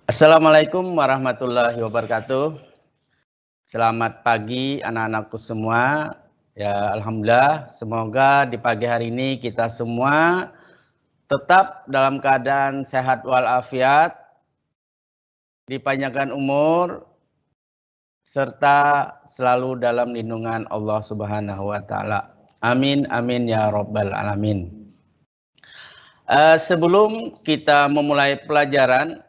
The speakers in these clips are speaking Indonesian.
Assalamualaikum warahmatullahi wabarakatuh. Selamat pagi anak-anakku semua. Ya, alhamdulillah, semoga di pagi hari ini kita semua tetap dalam keadaan sehat walafiat, dipanjangkan umur, serta selalu dalam lindungan Allah Subhanahu wa taala. Amin amin ya rabbal alamin. Sebelum kita memulai pelajaran,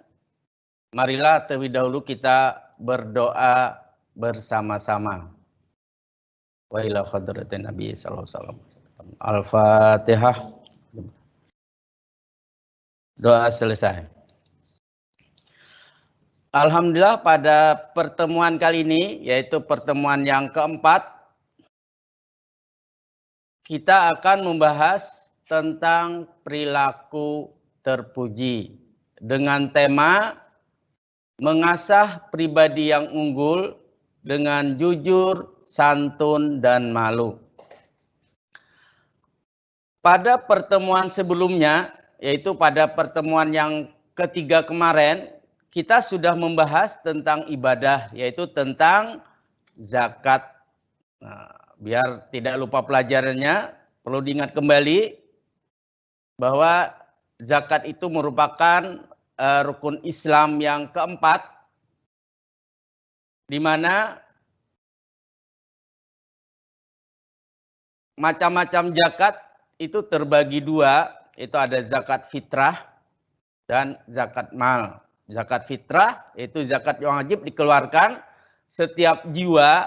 marilah terlebih dahulu kita berdoa bersama-sama. Wa ila hadratin Nabi sallallahu alaihi wasallam. Al-Fatihah. Doa selesai. Alhamdulillah, pada pertemuan kali ini, yaitu pertemuan yang keempat, kita akan membahas tentang perilaku terpuji dengan tema mengasah pribadi yang unggul dengan jujur, santun, dan malu. Pada pertemuan sebelumnya, yaitu pada pertemuan yang ketiga kemarin, kita sudah membahas tentang ibadah, yaitu tentang zakat. Nah, biar tidak lupa pelajarannya, perlu diingat kembali bahwa zakat itu merupakan rukun Islam yang keempat, di mana macam-macam zakat itu terbagi dua, itu ada zakat fitrah dan zakat mal. Zakat fitrah itu zakat yang wajib dikeluarkan setiap jiwa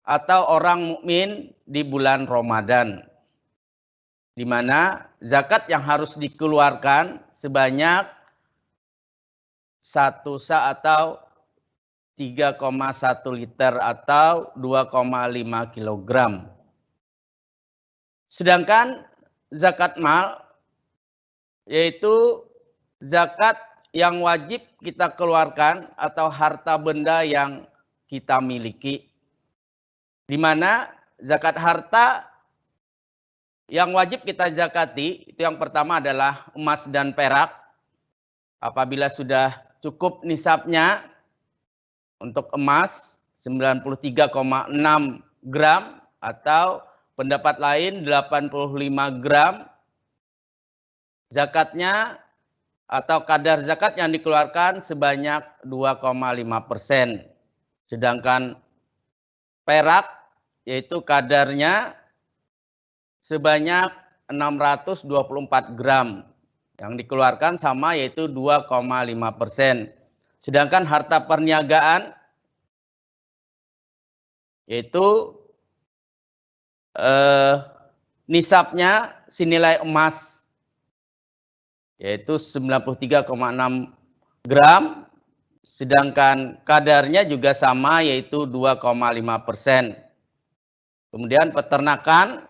atau orang mukmin di bulan Ramadan, di mana zakat yang harus dikeluarkan sebanyak 1 sa atau 3,1 liter atau 2,5 kilogram. Sedangkan zakat mal yaitu zakat yang wajib kita keluarkan atau harta benda yang kita miliki. Di mana zakat harta yang wajib kita zakati, itu yang pertama adalah emas dan perak. Apabila sudah cukup nisabnya, untuk emas 93,6 gram atau pendapat lain 85 gram, zakatnya atau kadar zakat yang dikeluarkan sebanyak 2,5%. Sedangkan perak yaitu kadarnya sebanyak 624 gram. Yang dikeluarkan sama yaitu 2,5%. Sedangkan harta perniagaan yaitu nisabnya senilai emas yaitu 93,6 gram, sedangkan kadarnya juga sama yaitu 2,5%. Kemudian peternakan,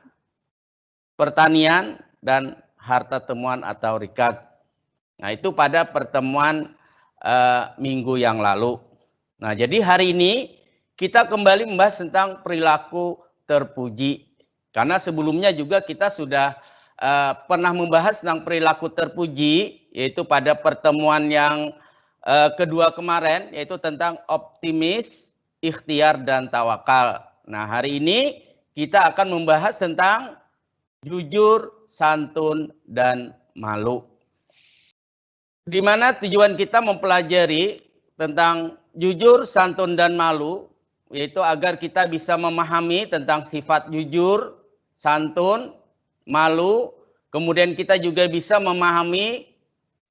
pertanian, dan harta temuan atau rikas. Nah, itu pada pertemuan minggu yang lalu. Nah, jadi hari ini kita kembali membahas tentang perilaku terpuji. Karena sebelumnya juga kita sudah pernah membahas tentang perilaku terpuji, yaitu pada pertemuan yang kedua kemarin, yaitu tentang optimis, ikhtiar, dan tawakal. Nah, hari ini kita akan membahas tentang jujur, santun, dan malu. Di mana tujuan kita mempelajari tentang jujur, santun, dan malu, yaitu agar kita bisa memahami tentang sifat jujur, santun, malu, kemudian kita juga bisa memahami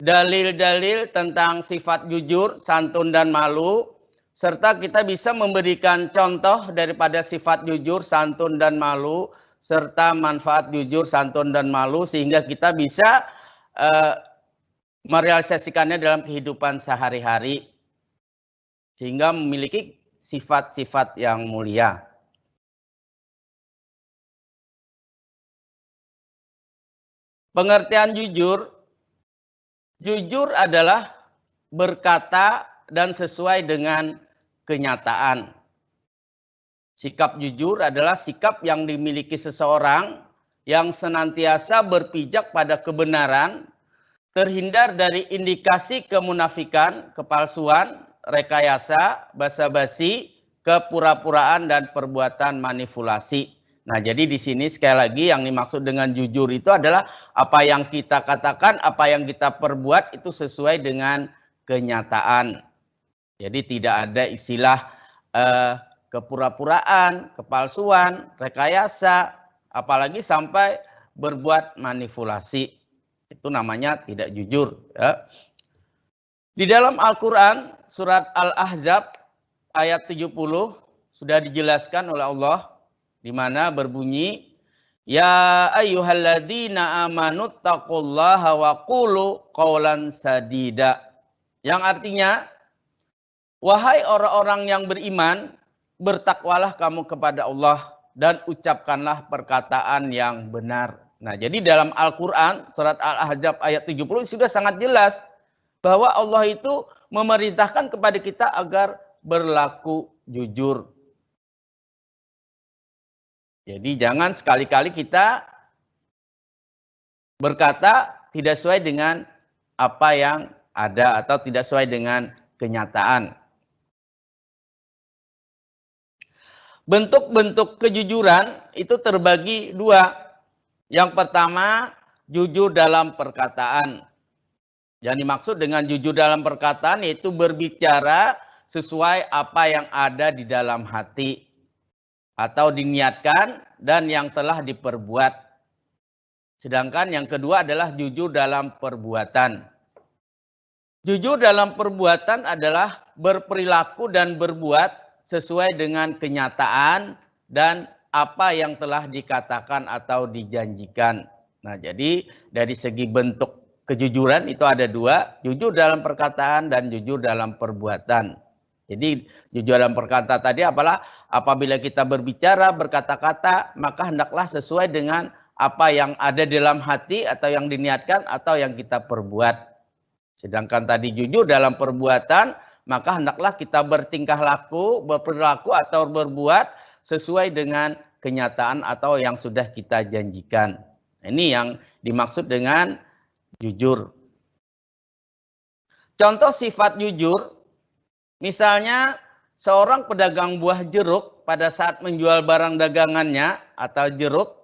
dalil-dalil tentang sifat jujur, santun, dan malu, serta kita bisa memberikan contoh daripada sifat jujur, santun, dan malu, serta manfaat jujur, santun, dan malu, sehingga kita bisa merealisasikannya dalam kehidupan sehari-hari, sehingga memiliki sifat-sifat yang mulia. Pengertian jujur, jujur adalah berkata dan sesuai dengan kenyataan. Sikap jujur adalah sikap yang dimiliki seseorang yang senantiasa berpijak pada kebenaran terhindar dari indikasi kemunafikan, kepalsuan, rekayasa, basa-basi, kepura-puraan, dan perbuatan manipulasi. Nah, jadi di sini sekali lagi yang dimaksud dengan jujur itu adalah apa yang kita katakan, apa yang kita perbuat itu sesuai dengan kenyataan. Jadi tidak ada istilah kepura-puraan, kepalsuan, rekayasa, apalagi sampai berbuat manipulasi. Itu namanya tidak jujur. Ya. Di dalam Al-Quran, surat Al-Ahzab ayat 70 sudah dijelaskan oleh Allah, di mana berbunyi, Ya ayyuhalladzina amanu taqullaha wa qulu qawlan sadida. Yang artinya, wahai orang-orang yang beriman, bertakwalah kamu kepada Allah dan ucapkanlah perkataan yang benar. Nah, jadi dalam Al-Quran, surat Al-Ahzab ayat 70 sudah sangat jelas bahwa Allah itu memerintahkan kepada kita agar berlaku jujur. Jadi jangan sekali-kali kita berkata tidak sesuai dengan apa yang ada atau tidak sesuai dengan kenyataan. Bentuk-bentuk kejujuran itu terbagi dua. Yang pertama, jujur dalam perkataan. Yang dimaksud dengan jujur dalam perkataan yaitu berbicara sesuai apa yang ada di dalam hati atau diniatkan dan yang telah diperbuat. Sedangkan yang kedua adalah jujur dalam perbuatan. Jujur dalam perbuatan adalah berperilaku dan berbuat sesuai dengan kenyataan dan apa yang telah dikatakan atau dijanjikan. Nah, jadi dari segi bentuk kejujuran itu ada dua, jujur dalam perkataan dan jujur dalam perbuatan. Jadi jujur dalam perkataan tadi apalah apabila kita berbicara, berkata-kata, maka hendaklah sesuai dengan apa yang ada dalam hati atau yang diniatkan atau yang kita perbuat. Sedangkan tadi jujur dalam perbuatan, maka hendaklah kita bertingkah laku, berperilaku atau berbuat sesuai dengan kenyataan atau yang sudah kita janjikan. Ini yang dimaksud dengan jujur. Contoh sifat jujur, misalnya seorang pedagang buah jeruk pada saat menjual barang dagangannya atau jeruk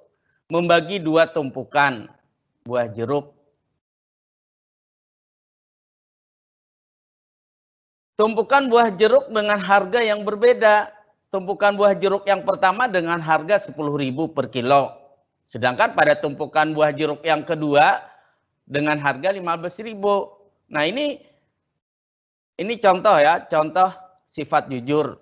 membagi dua tumpukan buah jeruk. Tumpukan buah jeruk dengan harga yang berbeda. Tumpukan buah jeruk yang pertama dengan harga 10.000 per kilo. Sedangkan pada tumpukan buah jeruk yang kedua dengan harga 15.000. Nah, ini contoh ya, contoh sifat jujur.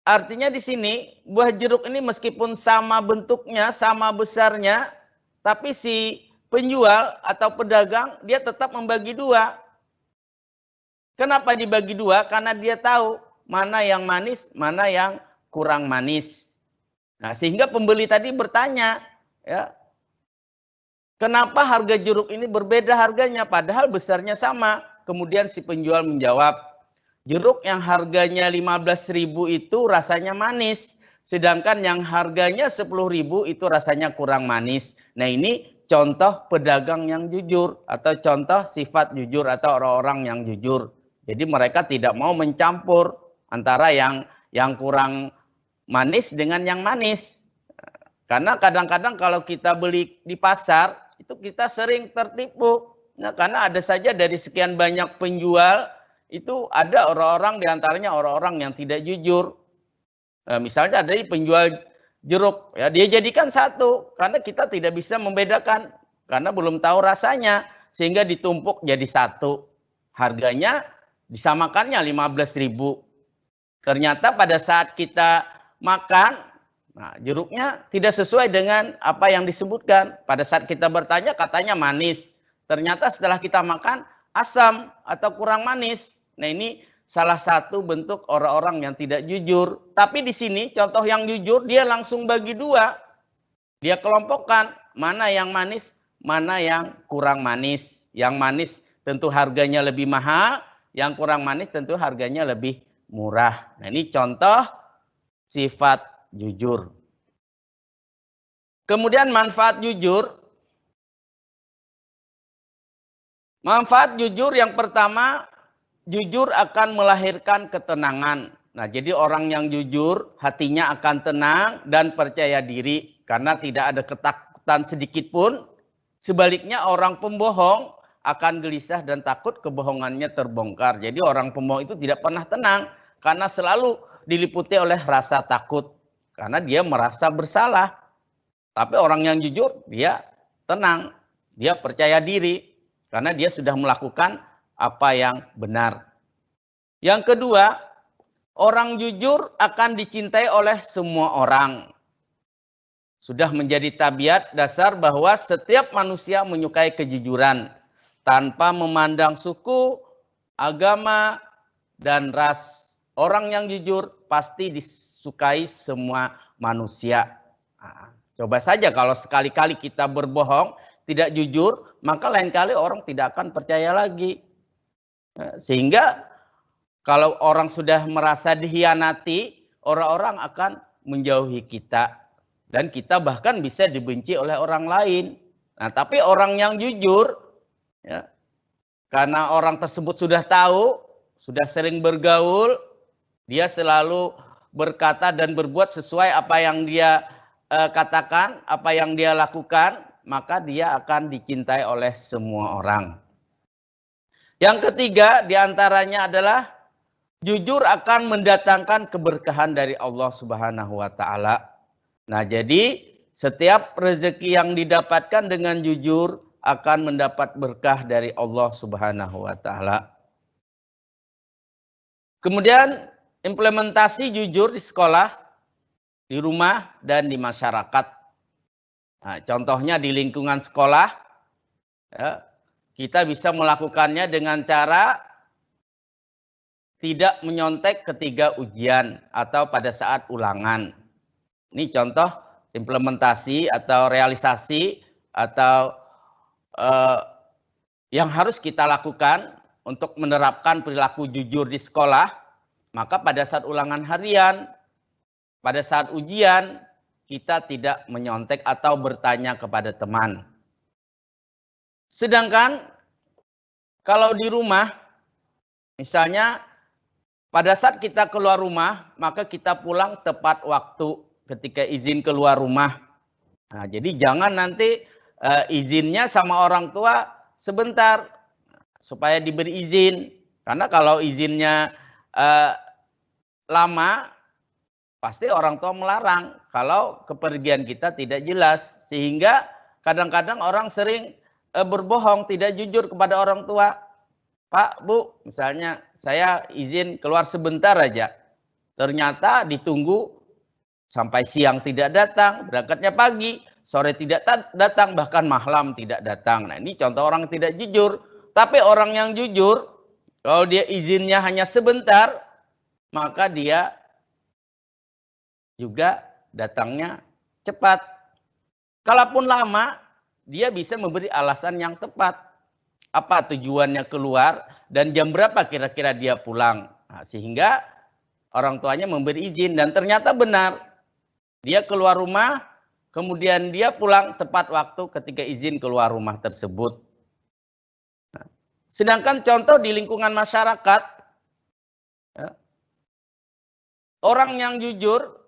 Artinya di sini buah jeruk ini meskipun sama bentuknya, sama besarnya, tapi si penjual atau pedagang dia tetap membagi dua. Kenapa dibagi dua? Karena dia tahu mana yang manis, mana yang kurang manis. Nah, sehingga pembeli tadi bertanya, ya, kenapa harga jeruk ini berbeda harganya? Padahal besarnya sama. Kemudian si penjual menjawab, jeruk yang harganya 15.000 itu rasanya manis. Sedangkan yang harganya 10.000 itu rasanya kurang manis. Nah, ini contoh pedagang yang jujur atau contoh sifat jujur atau orang-orang yang jujur. Jadi mereka tidak mau mencampur antara yang kurang manis dengan yang manis. Karena kadang-kadang kalau kita beli di pasar, itu kita sering tertipu. Nah, karena ada saja dari sekian banyak penjual, itu ada orang-orang diantaranya orang-orang yang tidak jujur. Nah, misalnya dari penjual jeruk, ya dia jadikan satu. Karena kita tidak bisa membedakan. Karena belum tahu rasanya. Sehingga ditumpuk jadi satu. Harganya disamakannya 15.000. Ternyata pada saat kita makan, nah, jeruknya tidak sesuai dengan apa yang disebutkan. Pada saat kita bertanya katanya manis. Ternyata setelah kita makan asam atau kurang manis. Nah, ini salah satu bentuk orang-orang yang tidak jujur. Tapi di sini contoh yang jujur dia langsung bagi dua. Dia kelompokkan mana yang manis, mana yang kurang manis. Yang manis tentu harganya lebih mahal. Yang kurang manis tentu harganya lebih murah. Nah, ini contoh sifat jujur. Kemudian manfaat jujur. Manfaat jujur yang pertama, jujur akan melahirkan ketenangan. Nah, jadi orang yang jujur hatinya akan tenang dan percaya diri karena tidak ada ketakutan sedikit pun. Sebaliknya orang pembohong akan gelisah dan takut kebohongannya terbongkar. Jadi orang pembohong itu tidak pernah tenang karena selalu diliputi oleh rasa takut karena dia merasa bersalah. Tapi orang yang jujur dia tenang, dia percaya diri karena dia sudah melakukan apa yang benar. Yang kedua, orang jujur akan dicintai oleh semua orang. Sudah menjadi tabiat dasar bahwa setiap manusia menyukai kejujuran tanpa memandang suku, agama, dan ras. Orang yang jujur pasti disukai semua manusia. Nah, coba saja kalau sekali-kali kita berbohong, tidak jujur, maka lain kali orang tidak akan percaya lagi. Sehingga kalau orang sudah merasa dihianati, orang-orang akan menjauhi kita. Dan kita bahkan bisa dibenci oleh orang lain. Nah, tapi orang yang jujur, ya, karena orang tersebut sudah tahu, sudah sering bergaul, dia selalu berkata dan berbuat sesuai apa yang dia katakan, apa yang dia lakukan, maka dia akan dicintai oleh semua orang. Yang ketiga diantaranya adalah jujur akan mendatangkan keberkahan dari Allah Subhanahu wa Ta'ala. Nah, jadi setiap rezeki yang didapatkan dengan jujur akan mendapat berkah dari Allah Subhanahu wa Ta'ala. Kemudian implementasi jujur di sekolah, di rumah, dan di masyarakat. Nah, contohnya di lingkungan sekolah, ya, kita bisa melakukannya dengan cara tidak menyontek ketika ujian atau pada saat ulangan. Ini contoh implementasi atau realisasi atau yang harus kita lakukan untuk menerapkan perilaku jujur di sekolah. Maka pada saat ulangan harian, pada saat ujian, kita tidak menyontek atau bertanya kepada teman. Sedangkan kalau di rumah, misalnya pada saat kita keluar rumah, maka kita pulang tepat waktu ketika izin keluar rumah. Nah, jadi jangan nanti izinnya sama orang tua sebentar supaya diberi izin. Karena kalau izinnya lama, pasti orang tua melarang kalau kepergian kita tidak jelas. Sehingga kadang-kadang orang sering berbohong, tidak jujur kepada orang tua. Pak, Bu, misalnya saya izin keluar sebentar aja. Ternyata ditunggu sampai siang tidak datang, berangkatnya pagi, sore tidak datang, bahkan malam tidak datang. Nah, ini contoh orang tidak jujur. Tapi orang yang jujur, kalau dia izinnya hanya sebentar, maka dia juga datangnya cepat. Kalaupun lama, dia bisa memberi alasan yang tepat. Apa tujuannya keluar dan jam berapa kira-kira dia pulang. Nah, sehingga orang tuanya memberi izin dan ternyata benar. Dia keluar rumah, kemudian dia pulang tepat waktu ketika izin keluar rumah tersebut. Nah, sedangkan contoh di lingkungan masyarakat, ya, orang yang jujur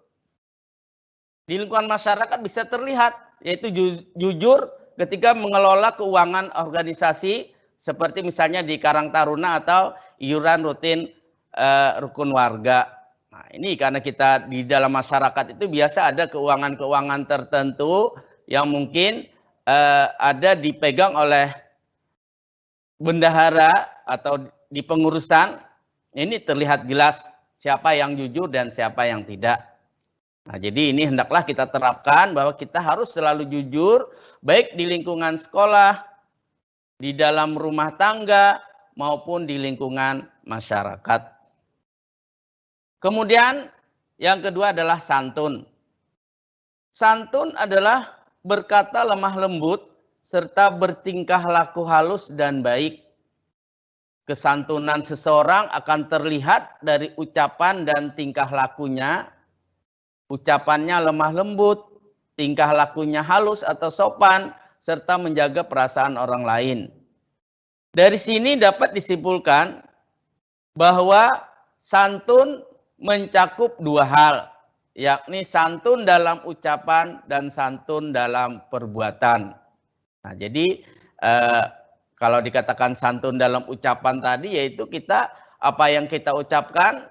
di lingkungan masyarakat bisa terlihat, yaitu jujur ketika mengelola keuangan organisasi, seperti misalnya di Karang Taruna atau iuran rutin rukun warga. Nah, ini karena kita di dalam masyarakat itu biasa ada keuangan-keuangan tertentu yang mungkin ada dipegang oleh bendahara atau di pengurusan. Ini terlihat jelas siapa yang jujur dan siapa yang tidak. Nah, jadi ini hendaklah kita terapkan bahwa kita harus selalu jujur, baik di lingkungan sekolah, di dalam rumah tangga, maupun di lingkungan masyarakat. Kemudian yang kedua adalah santun. Santun adalah berkata lemah lembut serta bertingkah laku halus dan baik. Kesantunan seseorang akan terlihat dari ucapan dan tingkah lakunya. Ucapannya lemah lembut, tingkah lakunya halus atau sopan, serta menjaga perasaan orang lain. Dari sini dapat disimpulkan bahwa santun mencakup dua hal, yakni santun dalam ucapan dan santun dalam perbuatan. Nah, jadi kalau dikatakan santun dalam ucapan tadi, yaitu kita apa yang kita ucapkan,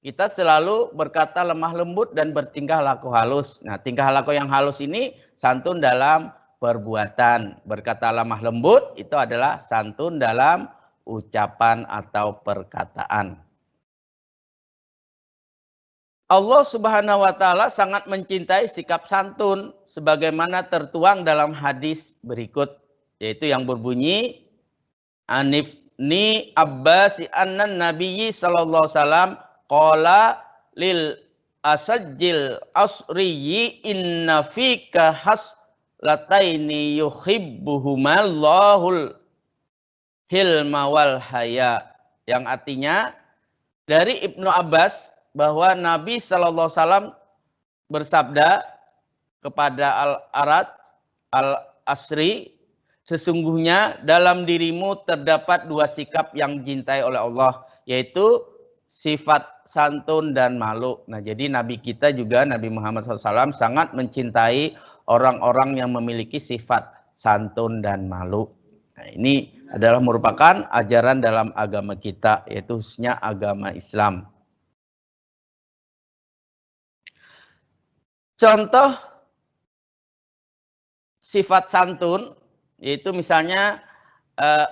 kita selalu berkata lemah lembut dan bertingkah laku halus. Nah, tingkah laku yang halus ini santun dalam perbuatan. Berkata lemah lembut itu adalah santun dalam ucapan atau perkataan. Allah Subhanahu wa taala sangat mencintai sikap santun sebagaimana tertuang dalam hadis berikut, yaitu yang berbunyi Anifni Abbas annan Nabiyyi sallallahu alaihi wasallam qala lil asajjil asriyi inna fika haslataini yuhibbuhumallahul hilma wal haya, yang artinya dari Ibnu Abbas bahwa Nabi sallallahu alaihi wasallam bersabda kepada Al-Arad Al-Asri, sesungguhnya dalam dirimu terdapat dua sikap yang dicintai oleh Allah, yaitu sifat santun dan malu. Nah, jadi Nabi kita juga, Nabi Muhammad SAW sangat mencintai orang-orang yang memiliki sifat santun dan malu. Nah, ini adalah merupakan ajaran dalam agama kita, yaitu khususnya agama Islam. Contoh sifat santun, yaitu misalnya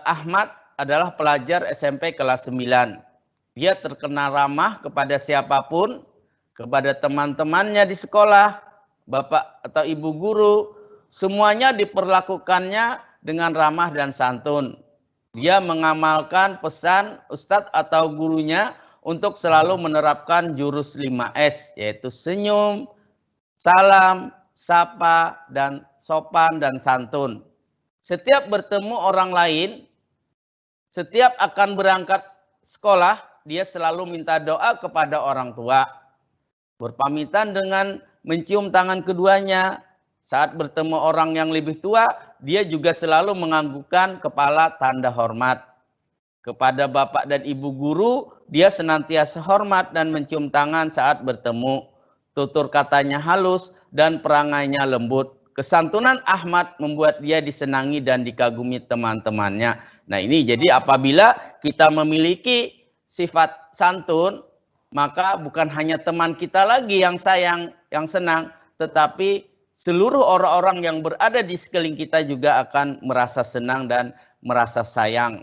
Ahmad adalah pelajar SMP kelas 9. Dia terkenal ramah kepada siapapun, kepada teman-temannya di sekolah, bapak atau ibu guru, semuanya diperlakukannya dengan ramah dan santun. Dia mengamalkan pesan ustadz atau gurunya untuk selalu menerapkan jurus 5S, yaitu senyum, salam, sapa, dan sopan dan santun. Setiap bertemu orang lain, setiap akan berangkat sekolah, dia selalu minta doa kepada orang tua. Berpamitan dengan mencium tangan keduanya. Saat bertemu orang yang lebih tua, dia juga selalu menganggukkan kepala tanda hormat. Kepada bapak dan ibu guru, dia senantiasa hormat dan mencium tangan saat bertemu. Tutur katanya halus dan perangainya lembut. Kesantunan Ahmad membuat dia disenangi dan dikagumi teman-temannya. Nah, ini jadi apabila kita memiliki sifat santun, maka bukan hanya teman kita lagi yang sayang, yang senang, tetapi seluruh orang-orang yang berada di sekeliling kita juga akan merasa senang dan merasa sayang.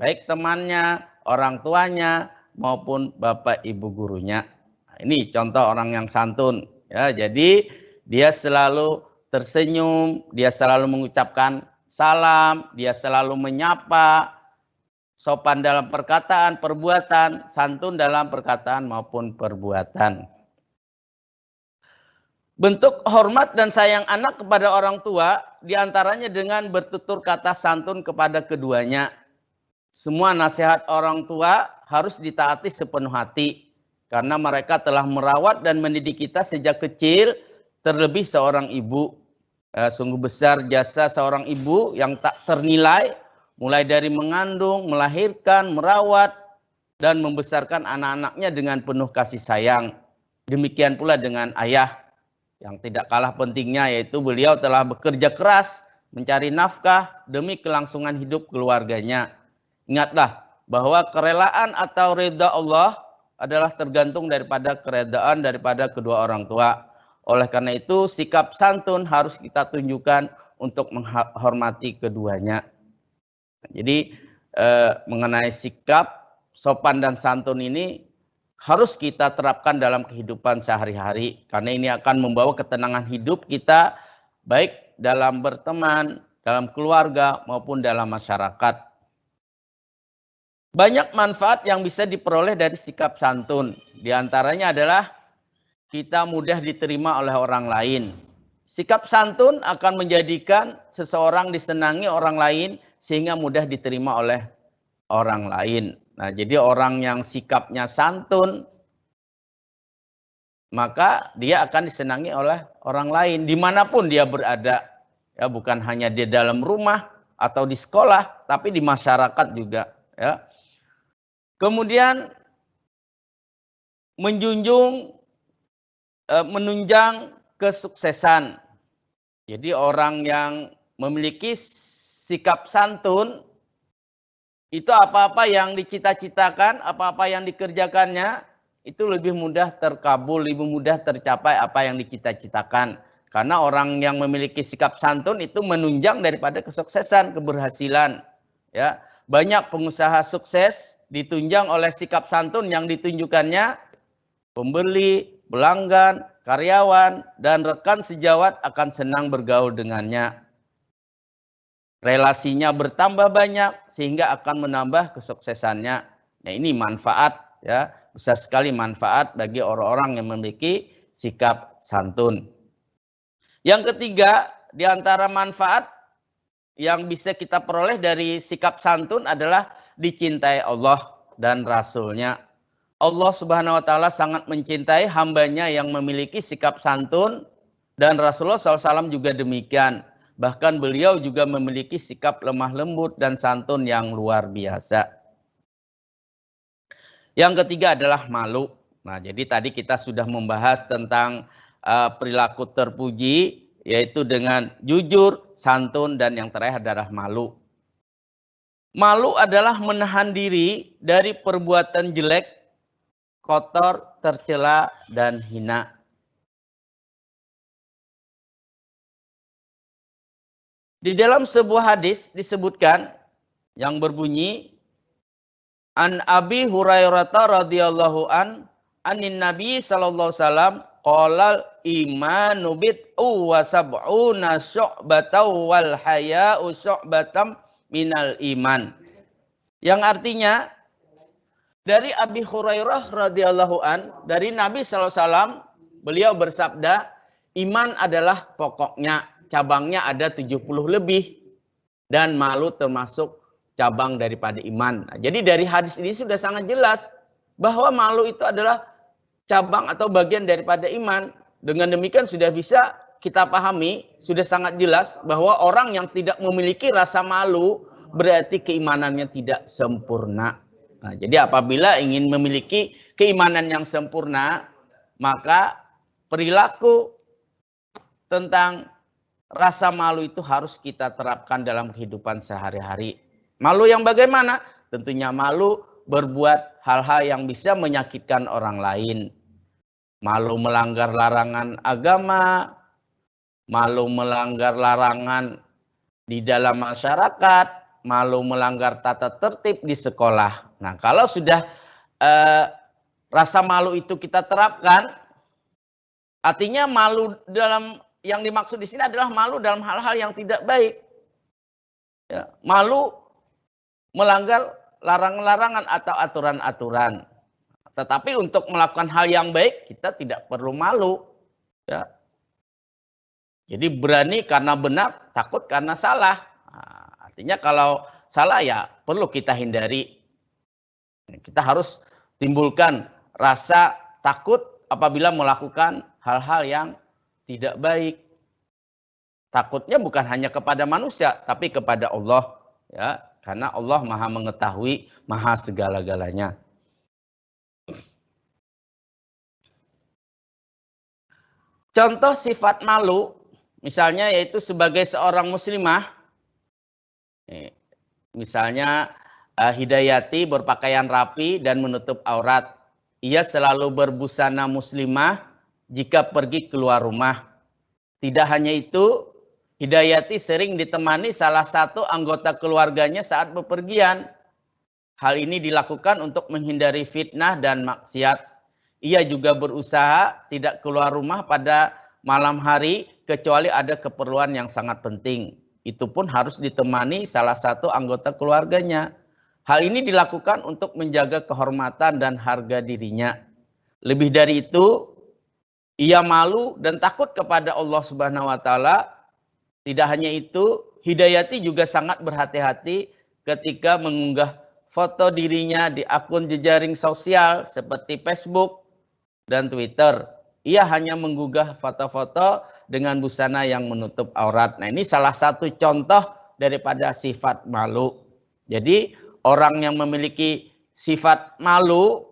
Baik temannya, orang tuanya, maupun bapak ibu gurunya. Nah, ini contoh orang yang santun. Ya, jadi dia selalu tersenyum, dia selalu mengucapkan salam, dia selalu menyapa, sopan dalam perkataan, perbuatan, santun dalam perkataan maupun perbuatan. Bentuk hormat dan sayang anak kepada orang tua diantaranya dengan bertutur kata santun kepada keduanya. Semua nasihat orang tua harus ditaati sepenuh hati karena mereka telah merawat dan mendidik kita sejak kecil, terlebih seorang ibu. Sungguh besar jasa seorang ibu yang tak ternilai, mulai dari mengandung, melahirkan, merawat, dan membesarkan anak-anaknya dengan penuh kasih sayang. Demikian pula dengan ayah yang tidak kalah pentingnya, yaitu beliau telah bekerja keras mencari nafkah demi kelangsungan hidup keluarganya. Ingatlah bahwa kerelaan atau ridha Allah adalah tergantung daripada keredaan daripada kedua orang tua. Oleh karena itu sikap santun harus kita tunjukkan untuk menghormati keduanya. Jadi mengenai sikap sopan dan santun ini harus kita terapkan dalam kehidupan sehari-hari. Karena ini akan membawa ketenangan hidup kita baik dalam berteman, dalam keluarga maupun dalam masyarakat. Banyak manfaat yang bisa diperoleh dari sikap santun. Di antaranya adalah kita mudah diterima oleh orang lain. Sikap santun akan menjadikan seseorang disenangi orang lain sehingga mudah diterima oleh orang lain. Nah, jadi orang yang sikapnya santun, maka dia akan disenangi oleh orang lain dimanapun dia berada. Ya, bukan hanya di dalam rumah, atau di sekolah, tapi di masyarakat juga, ya. Kemudian menunjang kesuksesan. Jadi orang yang memiliki sikap santun, itu apa-apa yang dicita-citakan, apa-apa yang dikerjakannya, itu lebih mudah terkabul, lebih mudah tercapai apa yang dicita-citakan. Karena orang yang memiliki sikap santun itu menunjang daripada kesuksesan, keberhasilan. Ya, banyak pengusaha sukses ditunjang oleh sikap santun yang ditunjukkannya. Pembeli, pelanggan, karyawan, dan rekan sejawat akan senang bergaul dengannya. Relasinya bertambah banyak sehingga akan menambah kesuksesannya. Nah, ini manfaat, ya, besar sekali manfaat bagi orang-orang yang memiliki sikap santun. Yang ketiga, di antara manfaat yang bisa kita peroleh dari sikap santun adalah dicintai Allah dan Rasul-Nya. Allah Subhanahu wa Ta'ala sangat mencintai hambanya yang memiliki sikap santun, dan Rasulullah SAW juga demikian. Bahkan beliau juga memiliki sikap lemah lembut dan santun yang luar biasa. Yang ketiga adalah malu. Nah, jadi tadi kita sudah membahas tentang perilaku terpuji, yaitu dengan jujur, santun, dan yang terakhir adalah malu. Malu adalah menahan diri dari perbuatan jelek, kotor, tercela, dan hina. Di dalam sebuah hadis disebutkan yang berbunyi, An Abi Hurairah radhiyallahu anin Nabi sallallahu alaihi wasallam qala imanu bid'u wa sab'una syu'batan wal haya'u syu'batam minal iman. Yang artinya dari Abi Hurairah radhiyallahu dari Nabi sallallahu alaihi wasallam, beliau bersabda, iman adalah pokoknya, cabangnya ada 70 lebih, dan malu termasuk cabang daripada iman. Nah, jadi dari hadis ini sudah sangat jelas bahwa malu itu adalah cabang atau bagian daripada iman. Dengan demikian sudah bisa kita pahami, sudah sangat jelas bahwa orang yang tidak memiliki rasa malu berarti keimanannya tidak sempurna. Nah, jadi apabila ingin memiliki keimanan yang sempurna, maka perilaku tentang rasa malu itu harus kita terapkan dalam kehidupan sehari-hari. Malu yang bagaimana? Tentunya malu berbuat hal-hal yang bisa menyakitkan orang lain. Malu melanggar larangan agama, malu melanggar larangan di dalam masyarakat, malu melanggar tata tertib di sekolah. Nah, kalau sudah rasa malu itu kita terapkan, artinya malu dalam yang dimaksud di sini adalah malu dalam hal-hal yang tidak baik. Ya, malu melanggar larangan-larangan atau aturan-aturan. Tetapi untuk melakukan hal yang baik, kita tidak perlu malu. Ya. Jadi berani karena benar, takut karena salah. Nah, artinya kalau salah ya perlu kita hindari. Kita harus timbulkan rasa takut apabila melakukan hal-hal yang tidak baik. Takutnya bukan hanya kepada manusia, tapi kepada Allah. Ya, karena Allah Maha mengetahui, Maha segala-galanya. Contoh sifat malu, misalnya yaitu sebagai seorang muslimah, misalnya Hidayati berpakaian rapi dan menutup aurat. Ia selalu berbusana muslimah jika pergi keluar rumah. Tidak hanya itu, Hidayati sering ditemani salah satu anggota keluarganya saat bepergian. Hal ini dilakukan untuk menghindari fitnah dan maksiat. Ia juga berusaha tidak keluar rumah pada malam hari kecuali ada keperluan yang sangat penting. Itu pun harus ditemani salah satu anggota keluarganya. Hal ini dilakukan untuk menjaga kehormatan dan harga dirinya. Lebih dari itu, ia malu dan takut kepada Allah Subhanahu wa Ta'ala. Tidak hanya itu, Hidayati juga sangat berhati-hati ketika mengunggah foto dirinya di akun jejaring sosial seperti Facebook dan Twitter. Ia hanya menggugah foto-foto dengan busana yang menutup aurat. Nah, ini salah satu contoh daripada sifat malu. Jadi orang yang memiliki sifat malu,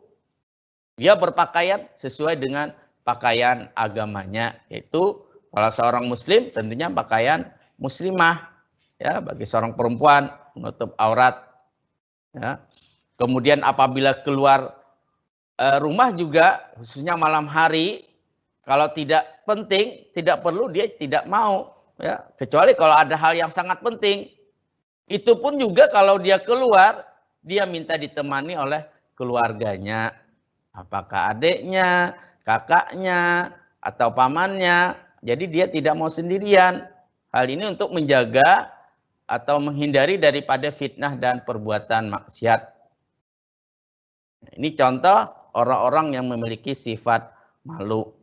dia berpakaian sesuai dengan pakaian agamanya, yaitu kalau seorang muslim tentunya pakaian muslimah, ya, bagi seorang perempuan menutup aurat, ya. Kemudian apabila keluar rumah juga, khususnya malam hari, kalau tidak penting, tidak perlu, dia tidak mau, ya, kecuali kalau ada hal yang sangat penting. Itu pun juga kalau dia keluar, dia minta ditemani oleh keluarganya. Apakah adiknya, kakaknya, atau pamannya. Jadi dia tidak mau sendirian. Hal ini untuk menjaga atau menghindari daripada fitnah dan perbuatan maksiat. Ini contoh orang-orang yang memiliki sifat malu.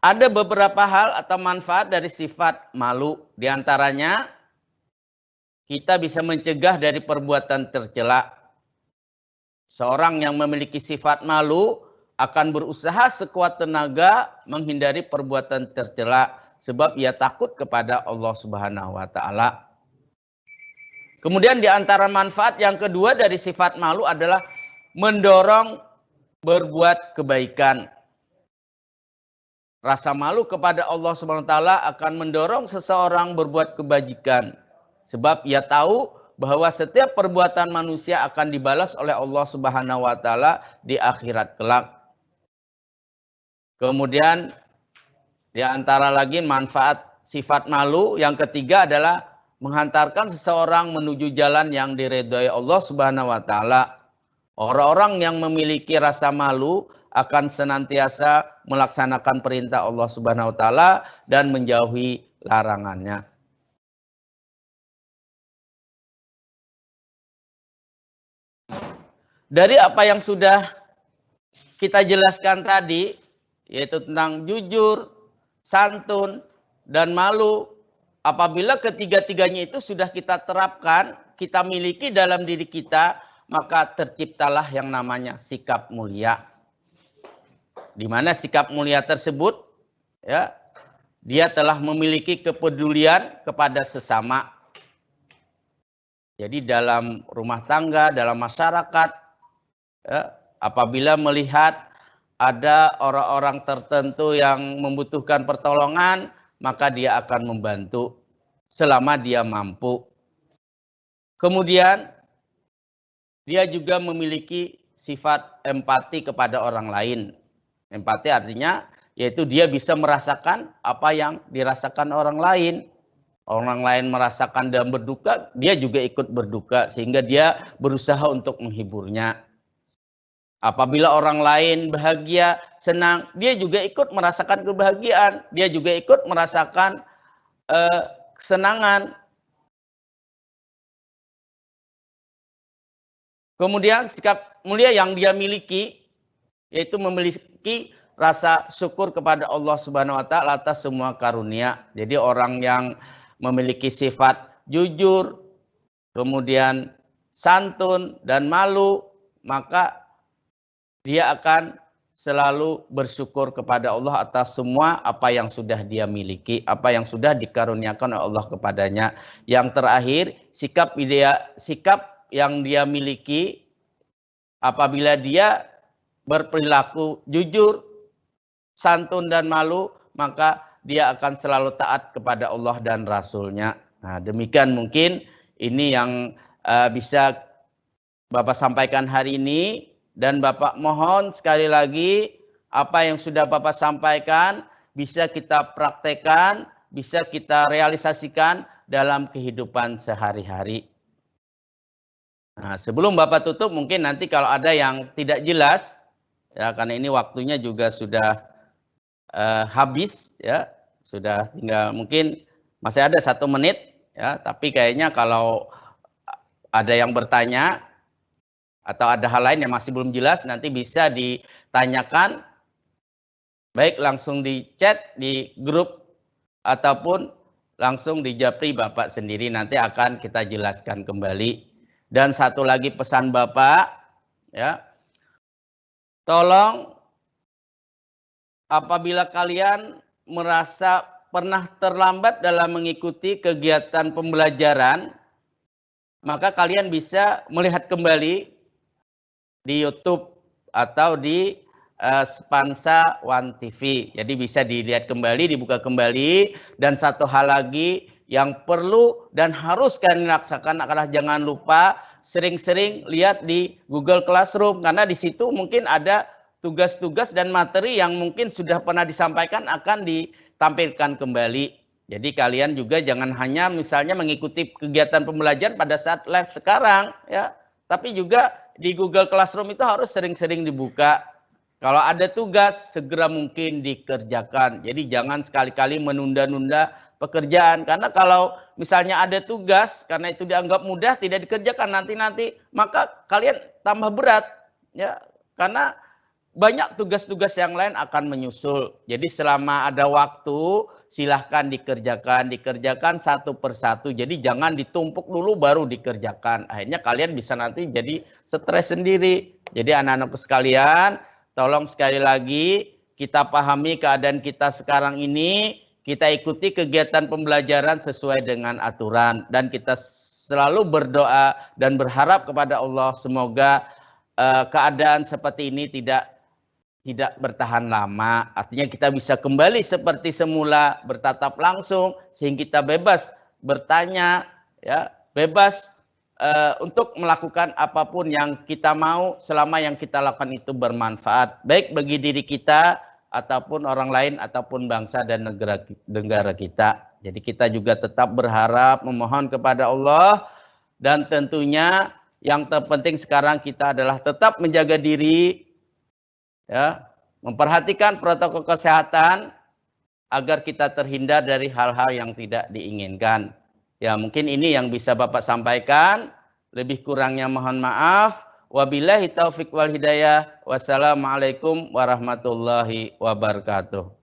Ada beberapa hal atau manfaat dari sifat malu. Di antaranya, kita bisa mencegah dari perbuatan tercela. Seorang yang memiliki sifat malu akan berusaha sekuat tenaga menghindari perbuatan tercela sebab ia takut kepada Allah Subhanahu wa taala. Kemudian di antara manfaat yang kedua dari sifat malu adalah mendorong berbuat kebaikan. Rasa malu kepada Allah Subhanahu wa taala akan mendorong seseorang berbuat kebajikan sebab ia tahu bahwa setiap perbuatan manusia akan dibalas oleh Allah Subhanahu wa taala di akhirat kelak. Kemudian di antara lagi manfaat sifat malu yang ketiga adalah menghantarkan seseorang menuju jalan yang diridhai Allah Subhanahu wa taala. Orang-orang yang memiliki rasa malu akan senantiasa melaksanakan perintah Allah Subhanahu wa taala dan menjauhi larangannya. Dari apa yang sudah kita jelaskan tadi, yaitu tentang jujur, santun, dan malu, apabila ketiga-tiganya itu sudah kita terapkan, kita miliki dalam diri kita, maka terciptalah yang namanya sikap mulia. Di mana sikap mulia tersebut, ya, dia telah memiliki kepedulian kepada sesama. Jadi dalam rumah tangga, dalam masyarakat, ya, apabila melihat ada orang-orang tertentu yang membutuhkan pertolongan, maka dia akan membantu selama dia mampu. Kemudian dia juga memiliki sifat empati kepada orang lain. Empati artinya yaitu dia bisa merasakan apa yang dirasakan orang lain. Orang lain merasakan dan berduka, dia juga ikut berduka sehingga dia berusaha untuk menghiburnya. Apabila orang lain bahagia, senang, dia juga ikut merasakan kebahagiaan. Dia juga ikut merasakan kesenangan. Kemudian sikap mulia yang dia miliki, yaitu memiliki rasa syukur kepada Allah Subhanahu wa taala atas semua karunia. Jadi orang yang memiliki sifat jujur, kemudian santun dan malu, maka dia akan selalu bersyukur kepada Allah atas semua apa yang sudah dia miliki, apa yang sudah dikaruniakan oleh Allah kepadanya. Yang terakhir, sikap yang dia miliki apabila dia berperilaku jujur, santun dan malu, maka dia akan selalu taat kepada Allah dan Rasul-Nya. Nah, demikian mungkin ini yang bisa Bapak sampaikan hari ini. Dan Bapak mohon sekali lagi apa yang sudah Bapak sampaikan bisa kita praktekkan, bisa kita realisasikan dalam kehidupan sehari-hari. Nah, sebelum Bapak tutup mungkin nanti kalau ada yang tidak jelas, ya karena ini waktunya juga sudah habis, ya sudah tinggal mungkin masih ada 1 menit, ya tapi kayaknya kalau ada yang bertanya atau ada hal lain yang masih belum jelas, nanti bisa ditanyakan, baik langsung di chat, di grup, ataupun langsung di japri Bapak sendiri, nanti akan kita jelaskan kembali. Dan satu lagi pesan Bapak, ya, tolong apabila kalian merasa pernah terlambat dalam mengikuti kegiatan pembelajaran, maka kalian bisa melihat kembali di YouTube atau di Spansa One TV. Jadi bisa dilihat kembali, dibuka kembali. Dan satu hal lagi yang perlu dan harus kalian laksanakan adalah jangan lupa sering-sering lihat di Google Classroom, karena di situ mungkin ada tugas-tugas dan materi yang mungkin sudah pernah disampaikan akan ditampilkan kembali. Jadi kalian juga jangan hanya misalnya mengikuti kegiatan pembelajaran pada saat live sekarang, ya, tapi juga di Google Classroom itu harus sering-sering dibuka. Kalau ada tugas, segera mungkin dikerjakan. Jadi jangan sekali-kali menunda-nunda pekerjaan. Karena kalau misalnya ada tugas, karena itu dianggap mudah, tidak dikerjakan nanti-nanti, maka kalian tambah berat. Ya, karena banyak tugas-tugas yang lain akan menyusul. Jadi selama ada waktu, silahkan dikerjakan satu persatu. Jadi jangan ditumpuk dulu baru dikerjakan. Akhirnya kalian bisa nanti jadi stres sendiri. Jadi anak-anakku sekalian, tolong sekali lagi kita pahami keadaan kita sekarang ini, kita ikuti kegiatan pembelajaran sesuai dengan aturan. Dan kita selalu berdoa dan berharap kepada Allah semoga keadaan seperti ini tidak bertahan lama. Artinya kita bisa kembali seperti semula, bertatap langsung, sehingga kita bebas bertanya, ya, bebas untuk melakukan apapun yang kita mau selama yang kita lakukan itu bermanfaat, baik bagi diri kita ataupun orang lain ataupun bangsa dan negara kita. Jadi kita juga tetap berharap memohon kepada Allah, dan tentunya yang terpenting sekarang kita adalah tetap menjaga diri, ya, memperhatikan protokol kesehatan agar kita terhindar dari hal-hal yang tidak diinginkan. Ya, mungkin ini yang bisa Bapak sampaikan. Lebih kurangnya mohon maaf. Wabillahi taufiq wal hidayah. Wassalamualaikum warahmatullahi wabarakatuh.